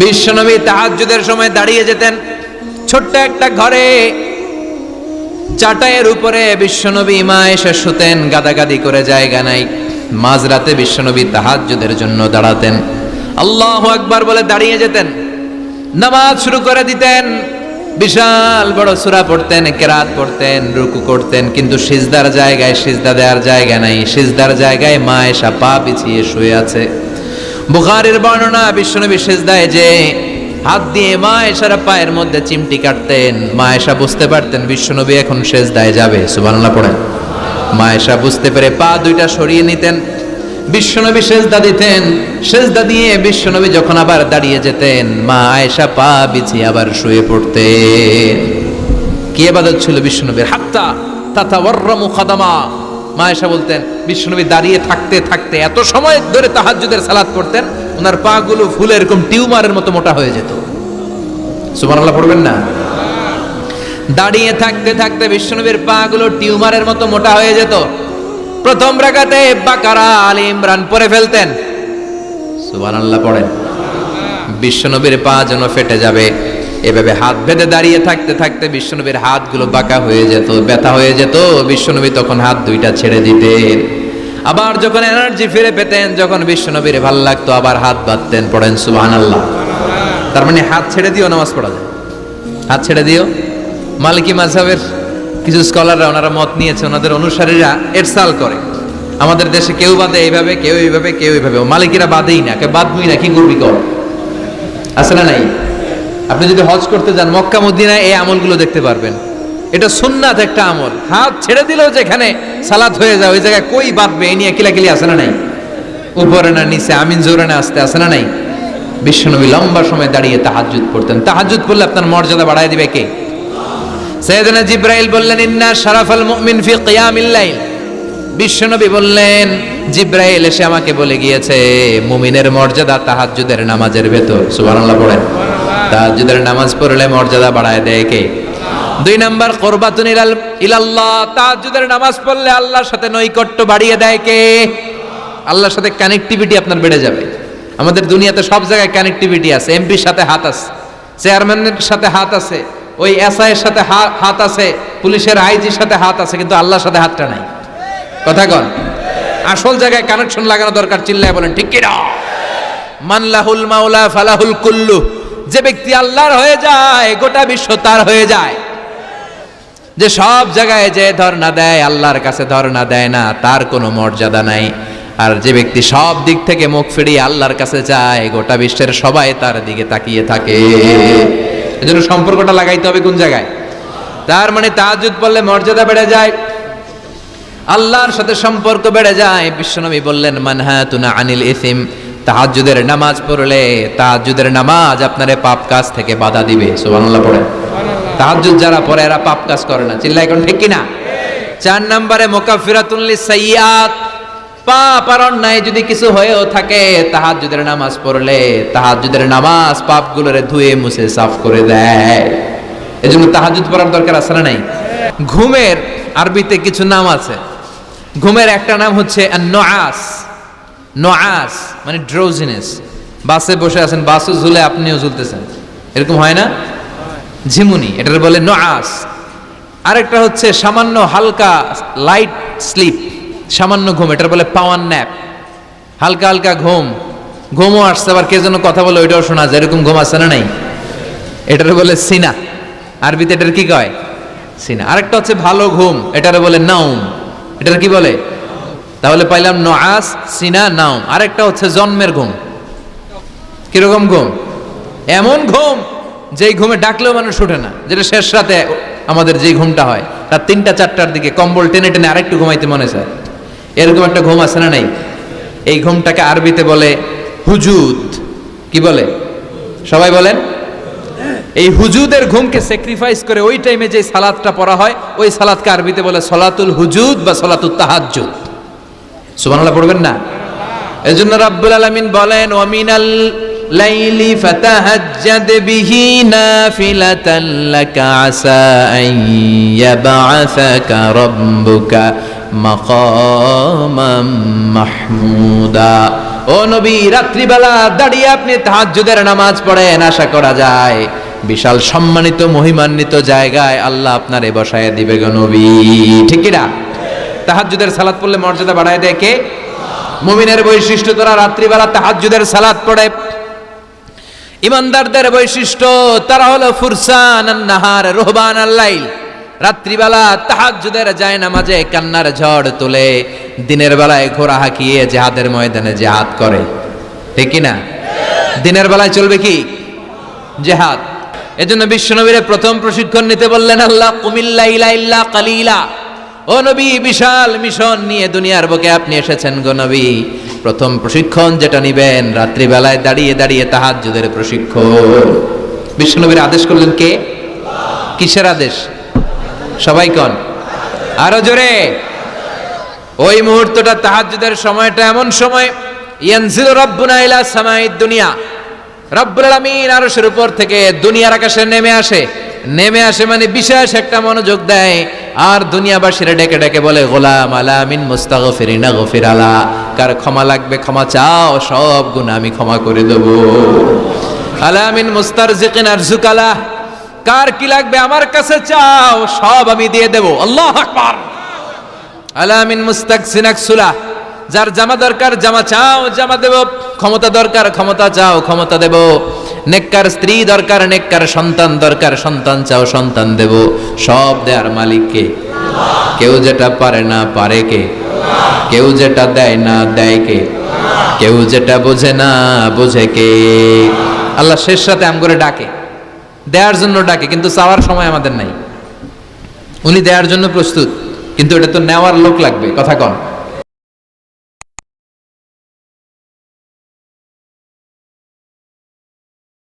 বিশ্বনবী তাহাজ্জুদের সময় দাঁড়িয়ে যেতেন। ছোট্ট একটা ঘরে চাটাইয়ের উপরে বিশ্বনবী মা এসে শুতেন, গাদাগাদি করে জায়গা নাই। মাঝরাতে বিশ্বনবী তাহাজ্জুদের জন্য দাঁড়াতেন, আল্লাহু আকবার বলে দাঁড়িয়ে যেতেন, নামাজ শুরু করে দিতেন। বিশাল বড় সূরা পড়তেন, কেরাত পড়তেন, রুকু করতেন, কিন্তু সিজদার জায়গায় সিজদা দেওয়ার জায়গা নাই। সিজদার জায়গায় মা এসা পা বিছিয়ে শুয়ে আছে। বুখারীর বর্ণনা, বিশ্বনবী সিজদায় যে হাত দিয়ে মা এসার পায়ের মধ্যে চিমটি কাটতেন। মা এসা বুঝতে পারতেন বিশ্বনবী এখন সিজদায় যাবে, সুবহানাল্লাহ পড়েন। মা এসা বুঝতে পেরে পা দুইটা সরিয়ে নিতেন, বিশ্বনবী সিজদা দিতেন। সিজদা দিয়ে বিশ্বনবী যখন আবার দাঁড়িয়ে যেতেন, মা আয়েশা পা বিছিয়ে আবার শুয়ে পড়তেন। কি ইবাদত ছিল বিশ্বনবীর! হাত্তা তাতাওয়াররামু খাদামা। মা আয়েশা বলতেন বিশ্বনবী দাঁড়িয়ে থাকতে থাকতে এত সময় ধরে তাহাজ্জুদের সালাত পড়তেন, ওনার পা গুলো ফুলে এরকম টিউমারের মতো মোটা হয়ে যেত। সুবহানাল্লাহ পড়বেন না? দাঁড়িয়ে থাকতে থাকতে বিশ্বনবীর পা গুলো টিউমারের মতো মোটা হয়ে যেত। প্রথম রাকাতে বাকারা, আলে ইমরান পড়ে ফেলতেন, সুবহানাল্লাহ পড়েন। বিশ্বনবীর পা যেন ফেটে যাবে, এভাবে হাত বেঁধে দাঁড়িয়ে থাকতে থাকতে বিশ্বনবীর হাতগুলো বাঁকা হয়ে যেত, ব্যথা হয়ে যেত। বিশ্বনবী তখন হাত দুইটা ছেড়ে দিতেন। আবার যখন এনার্জি ফিরে পেতেন, যখন বিশ্বনবীর ভালো লাগতো, আবার হাত বাঁধতেন। পড়েন সুবহানাল্লাহ। তার মানে হাত ছেড়ে দিও নামাজ পড়া যায়, হাত ছেড়ে দিও। মালিকি মাযহাবের কিছু স্কলাররা ওনারা মত নিয়েছে, ওনাদের অনুসারীরা এরসাল করে। আমাদের দেশে কেউ বাদে এইভাবে, কেউ এইভাবে, কেউ এইভাবে। মালিকিরা বাদেই না, কেউ বাদবই না, কি করবি কর, আছে না নাই? আপনি যদি হজ করতে যান মক্কা মদিনায়, এই আমলগুলো দেখতে পারবেন। এটা সুন্নাত একটা আমল। হাত ছেড়ে দিলেও যেখানে সালাত হয়ে যায় ওই জায়গায় কই বাঁধবে, এই নিয়ে কিলাকিলি আছে না নাই? উপরে না নিচে, আমিন জোরে না আসতে, আছে না নাই? বিশ্বনবী লম্বা সময় দাঁড়িয়ে তাহাজ্জুদ পড়তেন। তাহাজ্জুদ পড়লে আপনার মর্যাদা বাড়ায় দিবে কে? সাইয়েদনা জিবরাইল বললেন, ইন্না শারাফাল মুমিন ফি কিয়ামিল লাইল। বিশ্বনবী বললেন, জিবরাইল এসে আমাকে বলে গিয়েছে মুমিনের মর্যাদা তাহাজ্জুদের নামাজের ভেতর। সুবহানাল্লাহ পড়েন। তাহাজ্জুদের নামাজ পড়লে মর্যাদা বাড়ায় দেয় কে? 2 নাম্বার কুরবাতুন ইলাল্লাহ। তাহাজ্জুদের নামাজ পড়লে আল্লাহর সাথে নৈকট্য বাড়িয়ে দেয় কে? আল্লাহর সাথে কানেক্টিভিটি আপনার বেড়ে যাবে। আমাদের দুনিয়াতে সব জায়গায় কানেক্টিভিটি আছে। এমপির সাথে হাত আছে, চেয়ারম্যানের সাথে হাত আছে, ওই এসআই এর সাথে হাত আছে, পুলিশের আইজির সাথে হাত আছে, কিন্তু আল্লাহর সাথে হাতটা নাই। কথা কন। আসল জায়গায় কানেকশন লাগানো দরকার। চিল্লায় বলেন ঠিক কি না? মান লাহুল মাওলা ফালাহুল কুল্লু। যে ব্যক্তি আল্লাহর হয়ে যায়, গোটা বিশ্ব তার হয়ে যায়। যে সব জায়গায় যে ধর্ণা দেয়, আল্লাহর কাছে ধর্ণা দেয় না, তার কোনো মর্যাদা নাই। আর যে ব্যক্তি সব দিক থেকে মুখ ফিরিয়ে আল্লাহর কাছে যায়, গোটা বিশ্বের সবাই তার দিকে তাকিয়ে থাকে। এজন্য সম্পর্কটা লাগাইতে হবে কোন জায়গায়? তার মানে তাহাজ্জুদ পড়লে মর্যাদা বেড়ে যায়, আল্লাহর সাথে সম্পর্ক বেড়ে যায়। বিশ্বনবী বললেন, মানহাতুনা আনিল ইসিম। তাহাজ্জুদের নামাজ পড়লে, তাহাজ্জুদের নামাজ আপনারে পাপ কাজ থেকে বাধা দিবে। সুবহানাল্লাহ পড়েন। তাহাজ্জুদ যারা পড়ে এরা পাপ কাজ করে না। চিল্লায় এখন ঠিক কি না? 4 নম্বরে মুকাফফিরাতুন লিসাইয়্যাত। পাপ আর অন্যায় যদি কিছু হয়েও থাকে, তাহাজ্জুদের নামাজ পড়লে তাহাজ্জুদের নামাজ পাপগুলোরে ধুয়ে মুছে সাফ করে দেয়। এজন্য তাহাজ্জুদ পড়ার দরকার আছে না নাই? ঘুমের আরবিতে কিছু নাম আছে। ঘুমের একটা নাম হচ্ছে আন-নুআস। নুআস মানে ড্রোজিনেস। বাসে বসে আছেন, বাসও ঝুলে আপনিও ঝুলতেছেন, এরকম হয় না? ঝিমুনি, এটার বলে নুআস। আরেকটা হচ্ছে সামান্য হালকা লাইট স্লিপ, সামান্য ঘুম, এটার বলে পাওয়ার ন্যাপ। হালকা হালকা ঘুম, ঘুমও আসছে, আবার কে যেন কথা বলে ওইটাও শোনা যায়, এরকম ঘুম আছে না নাই? এটার বলে সিনা। আরবিতে এটার কি কয়? সিনা। আরেকটা হচ্ছে ভালো ঘুম, এটার বলে নাউম। এটার কি বলে? তাহলে পাইলাম নুআস, সিনা, নাউম। আরেকটা হচ্ছে জন্মের ঘুম। কিরকম ঘুম? এমন ঘুম যেই ঘুমে ডাকলেও মানুষ ওঠে না, যেটা শেষ রাতে আমাদের যেই ঘুমটা হয়, রাত 3টা-4টার দিকে কম্বল টেনে টেনে আরেকটু ঘুমাইতে মনে চায়, এরকম একটা ঘুম আছে না নাই? এই ঘুমটাকে আরবিতে বলে হুজুদ। কি বলে? সবাই বলেন। এই হুজুদের ঘুমকে স্যাক্রিফাইস করে ওই টাইমে যে সালাতটা পড়া হয়, ওই সালাতকে আরবিতে বলে সলাতুল হুজুদ বা সলাতুত তাহাজ্জুদ। সুবহানাল্লাহ পড়বেন না? এজন্য রাব্বুল আলামিন বলেন, ওয়া মিনাল লাইলি ফাতাহাজ্জাদ বিহি নাফিলাতান লাকা আসা আন ইয়াবআসাকা রাব্বুকা মাকামাম মাহমুদা। ও নবী, রাত্রিবেলা দাঁড়িয়ে আপনি তাহাজ্জুদের নামাজ পড়েন, আশা করা যায় বিশাল সম্মানিত মহিমান্বিত জায়গায় আল্লাহ আপনারে বসায় দিবে গো নবী। ঠিক কি না? তাহাজ্জুদের সালাত পড়লে মর্যাদা বাড়ায় দেয় কে? মুমিনের বৈশিষ্ট্য, তারা রাত্রিবেলা তাহাজ্জুদের সালাত পড়ে। ইমানদারদের বৈশিষ্ট্য, তারা হলো ফুরসান আন-নাহার রুহবান আল-লাইল। রাত্রিবেলা তাহাজ্জুদের যায় নামাজে কান্নার ঝড় তোলে, দিনের বেলায় ঘোড়া হাঁকিয়ে জিহাদের ময়দানে জিহাদ করে। ঠিক কি না? দিনের বেলায় চলবে কি? জিহাদ। এজন্য বিশ্বনবীর প্রথম প্রশিক্ষণ নিতে বললেন আল্লাহ, কুমিল লাইলা ইল্লা কালিলা। ও নবী, বিশাল মিশন নিয়ে দুনিয়ার বুকে আপনি এসেছেন গো নবী। প্রথম প্রশিক্ষণ যেটা নিবেন, রাত্রিবেলায় দাঁড়িয়ে দাঁড়িয়ে তাহাজ্জুদের প্রশিক্ষণ। বিশ্বনবীর আদেশ করলেন কে? কিসের আদেশ? সবাই কোন? আরো জোরে। ওই মুহূর্তটা তাহাজ্জুদের সময়টা এমন সময়, ইয়ানজিলু রাব্বুনা ইলা সামাইদ দুনিয়া, রব্বুল আলামিন আরশের উপর থেকে দুনিয়ার আকাশে নেমে আসে। নেমে আসে মানে বিশেষ একটা মনোযোগ দেয়, আর দুনিয়াবাসীরা ডেকে ডেকে বলে, গোলাম আলা মিন মুস্তাগফিরিনা গফির আলা। কার ক্ষমা লাগবে ক্ষমা চাও, সব গুনাহ আমি ক্ষমা করে দেব। আলা মিন মুস্তারজিকিন আরজুকালা, কার কি লাগবে আমার কাছে চাও, সব আমি দিয়ে দেব। আল্লাহু আকবার। আলা মিন মুস্তাকসিন আকসুলা, যার জামা দরকার জামা চাও, জামা দেব। ক্ষমতা দরকার ক্ষমতা চাও, ক্ষমতা দেব। নেককার স্ত্রী দরকার, নেককার সন্তান দরকার, সন্তান চাও, সন্তান দেব। সব দেয়ার মালিক কে? কেউ যেটা পারে না পারে কে? কেউ যেটা দেয় না দেয় কে? কেউ যেটা বোঝে না বোঝে কে? আল্লাহ শেষ রাতে আম করে ডাকে, দেওয়ার জন্য ডাকে, কিন্তু চাওয়ার সময় আমাদের নাই। উনি দেওয়ার জন্য প্রস্তুত, কিন্তু এটা তো নেওয়ার লোক লাগবে। কথা কন।